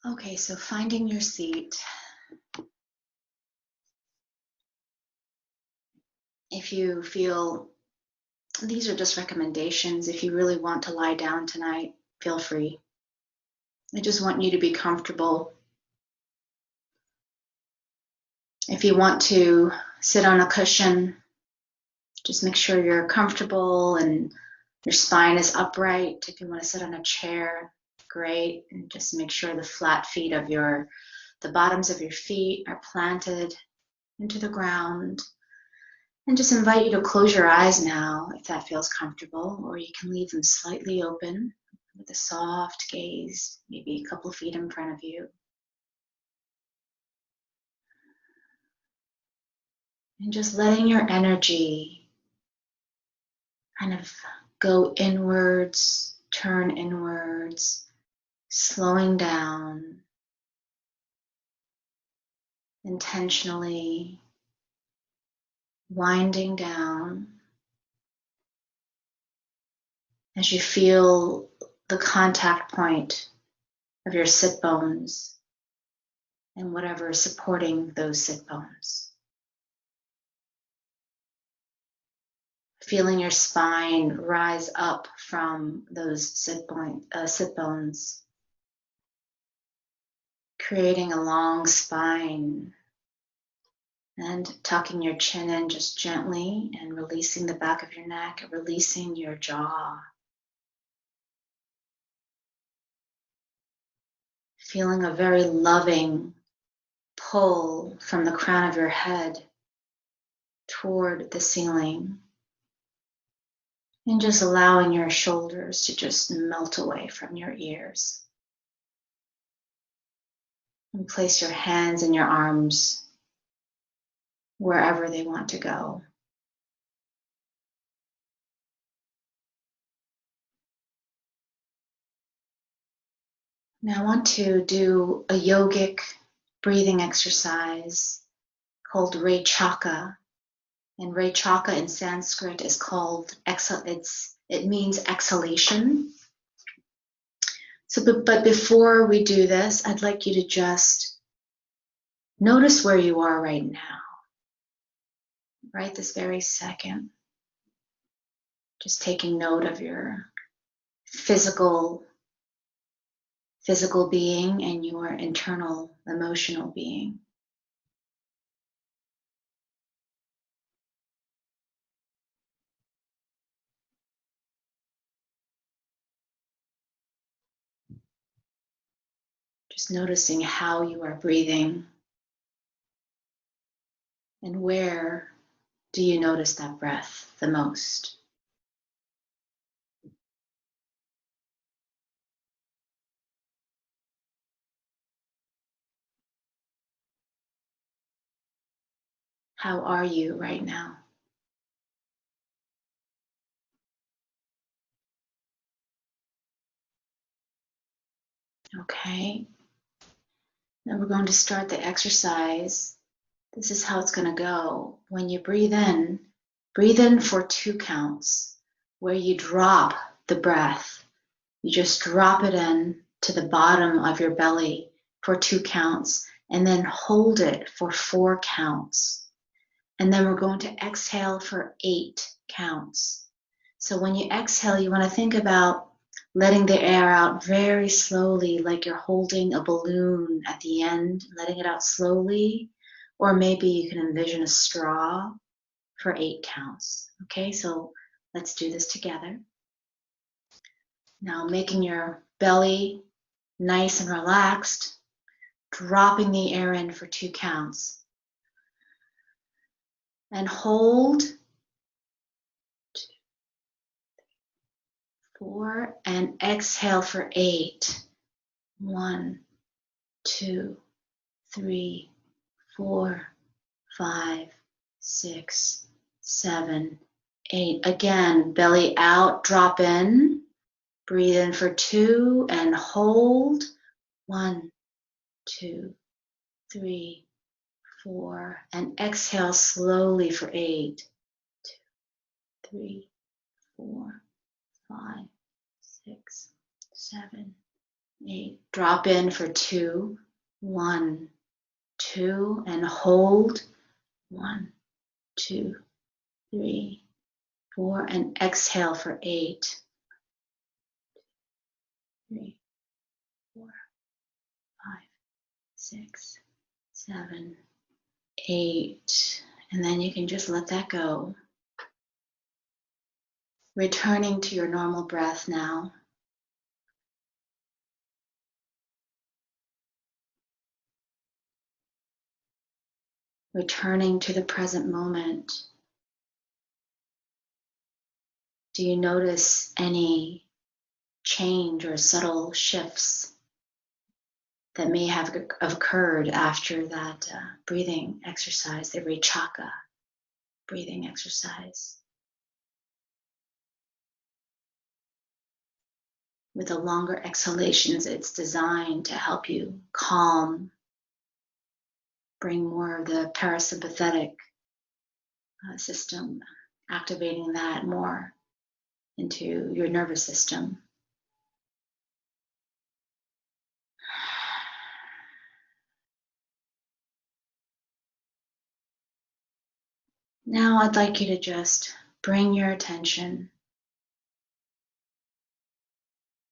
Okay, so finding your seat. If you feel, these are just recommendations. If you really want to lie down tonight, feel free. I just want you to be comfortable. If you want to sit on a cushion, just make sure you're comfortable and your spine is upright. If you want to sit on a chair, great. And just make sure the flat feet of the bottoms of your feet are planted into the ground. And just invite you to close your eyes now if that feels comfortable, or you can leave them slightly open with a soft gaze, maybe a couple of feet in front of you. And just letting your energy kind of go inwards, turn inwards, slowing down, intentionally winding down as you feel the contact point of your sit bones and whatever is supporting those sit bones. Feeling your spine rise up from those sit bones, creating a long spine, and tucking your chin in just gently and releasing the back of your neck, releasing your jaw. Feeling a very loving pull from the crown of your head toward the ceiling. And just allowing your shoulders to just melt away from your ears. And place your hands and your arms wherever they want to go. Now I want to do a yogic breathing exercise called Rechaka. And Rechaka in Sanskrit is called, it means exhalation. So, but before we do this, I'd like you to just notice where you are right now, right this very second. Just taking note of your physical being and your internal emotional being. Just noticing how you are breathing and where do you notice that breath the most. How are you right now? Okay. Now we're going to start the exercise. This is how it's going to go. When you breathe in for 2 counts, where you drop the breath. You just drop it in to the bottom of your belly for 2 counts, and then hold it for 4 counts. And then we're going to exhale for 8 counts. So when you exhale, you want to think about letting the air out very slowly, like you're holding a balloon at the end, letting it out slowly. Or maybe you can envision a straw for 8 counts. Okay, so let's do this together. Now making your belly nice and relaxed, dropping the air in for 2 counts. And hold 2, 4, and exhale for 8. 1, 2, 3, 4, 5, 6, 7, 8. Again, belly out, drop in. Breathe in for 2 and hold. 1, 2, 3, 4. And exhale slowly for 8. 2, 3, 4, 5, 6, 7, 8. Drop in for 2. 1, 2, and hold. 1, 2, 3, 4, and exhale for 8. 3, 4, 5, 6, 7, 8. And then you can just let that go. Returning to your normal breath now. Returning to the present moment. Do you notice any change or subtle shifts that may have occurred after that breathing exercise, the Vichaka breathing exercise? With the longer exhalations, it's designed to help you calm, bring more of the parasympathetic system, activating that more into your nervous system. Now I'd like you to just bring your attention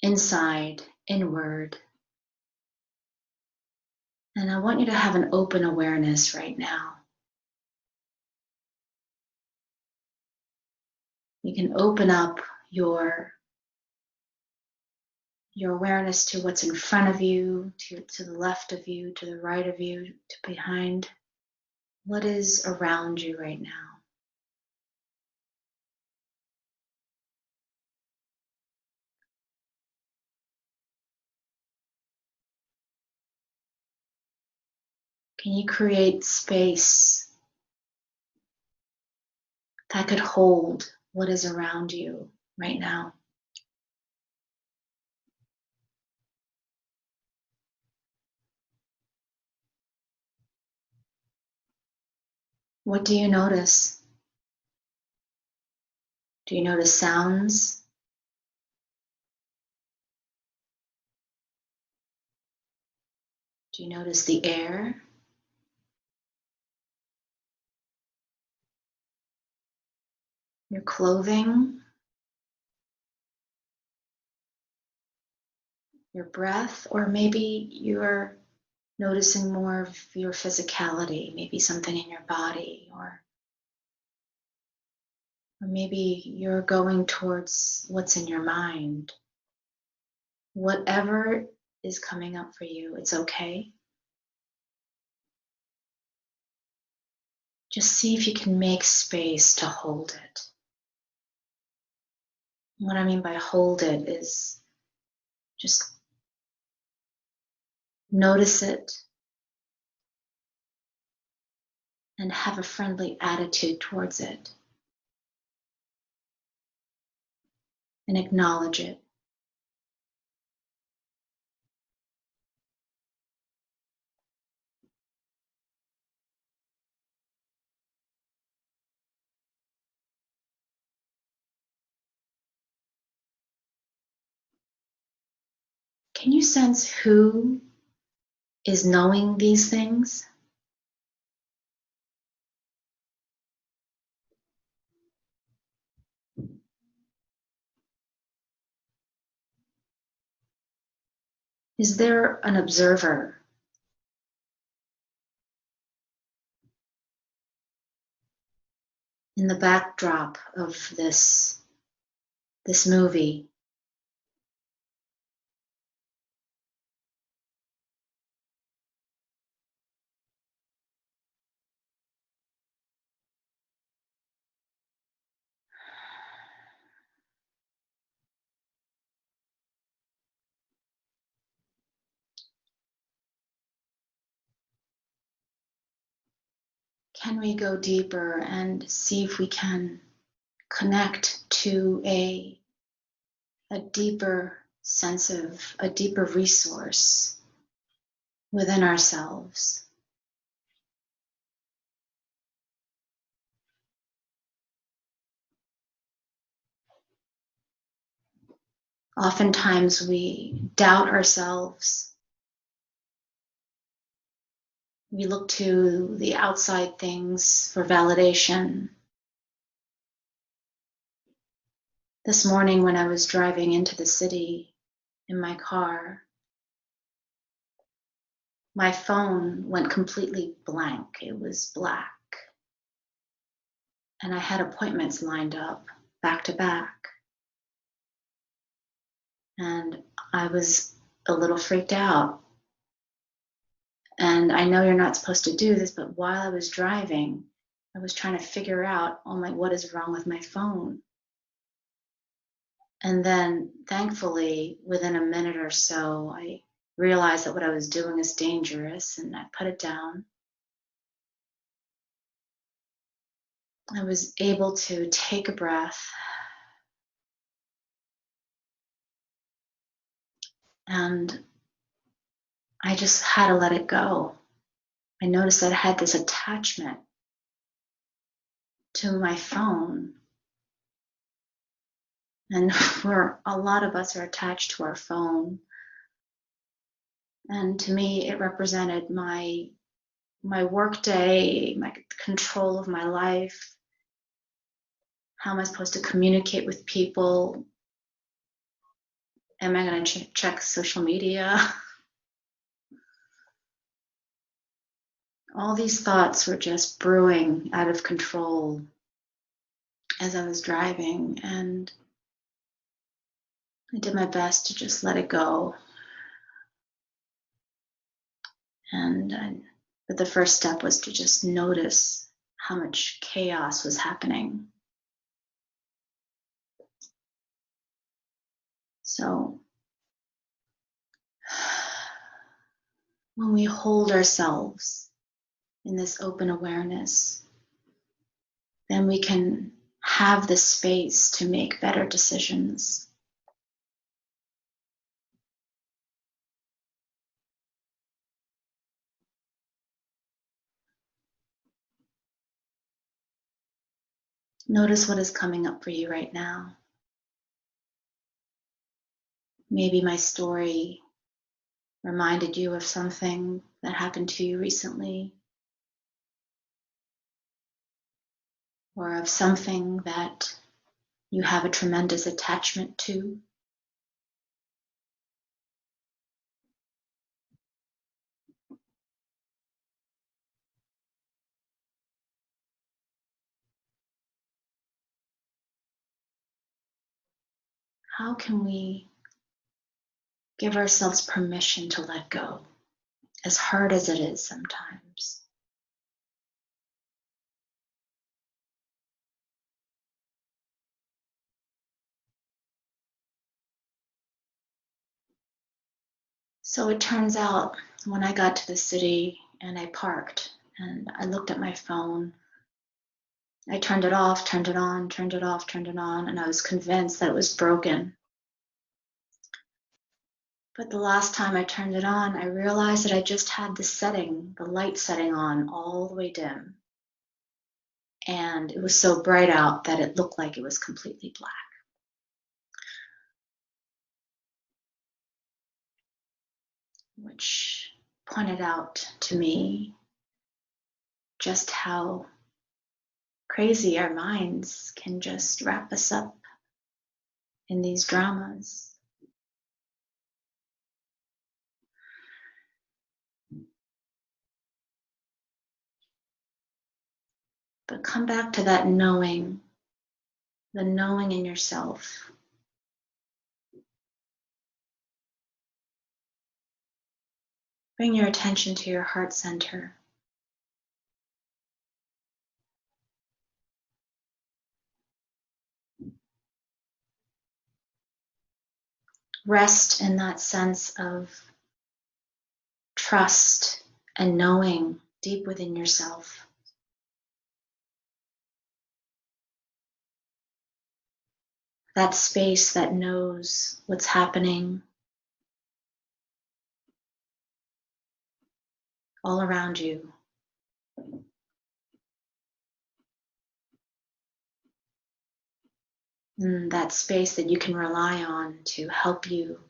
inside, inward. And I want you to have an open awareness right now. You can open up your awareness to what's in front of you, to the left of you, to the right of you, to behind. What is around you right now? Can you create space that could hold what is around you right now? What do you notice? Do you notice sounds? Do you notice the air? Your clothing? Your breath? Or maybe you're noticing more of your physicality, maybe something in your body, or maybe you're going towards what's in your mind. Whatever is coming up for you, it's okay. Just see if you can make space to hold it. What I mean by hold it is just notice it and have a friendly attitude towards it and acknowledge it. Can you sense who is knowing these things? Is there an observer? In the backdrop of this movie? Can we go deeper and see if we can connect to a deeper sense of, a deeper resource within ourselves? Oftentimes we doubt ourselves. We look to the outside things for validation. This morning when I was driving into the city in my car, my phone went completely blank. It was black. And I had appointments lined up back to back. And I was a little freaked out. And I know you're not supposed to do this, but while I was driving, I was trying to figure out, oh my, what is wrong with my phone? And then thankfully, within a minute or so, I realized that what I was doing is dangerous and I put it down. I was able to take a breath and I just had to let it go. I noticed that I had this attachment to my phone. And for a lot of us are attached to our phone. And to me, it represented my work day, my control of my life. How am I supposed to communicate with people? Am I going to check social media? All these thoughts were just brewing out of control as I was driving, and I did my best to just let it go. But the first step was to just notice how much chaos was happening. So when we hold ourselves in this open awareness, then we can have the space to make better decisions. Notice what is coming up for you right now. Maybe my story reminded you of something that happened to you recently, or of something that you have a tremendous attachment to. How can we give ourselves permission to let go, as hard as it is sometimes? So it turns out when I got to the city and I parked and I looked at my phone, I turned it off, turned it on, turned it off, turned it on, and I was convinced that it was broken. But the last time I turned it on, I realized that I just had the light setting on all the way dim. And it was so bright out that it looked like it was completely black. Which pointed out to me just how crazy our minds can just wrap us up in these dramas. But come back to that knowing, the knowing in yourself. Bring your attention to your heart center. Rest in that sense of trust and knowing deep within yourself. That space that knows what's happening all around you. and that space that you can rely on to help you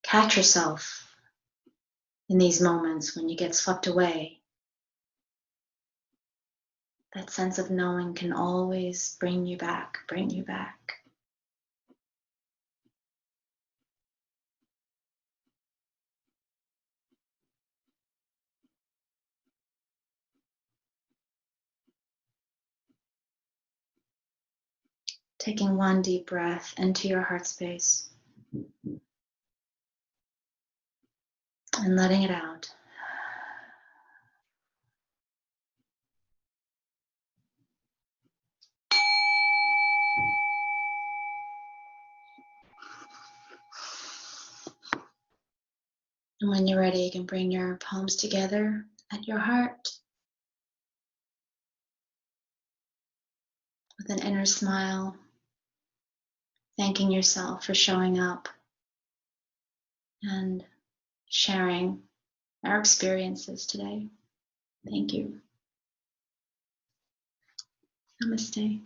catch yourself in these moments when you get swept away. That sense of knowing can always bring you back, bring you back. Taking one deep breath into your heart space and letting it out. And when you're ready, you can bring your palms together at your heart with an inner smile, thanking yourself for showing up and sharing our experiences today. Thank you. Namaste.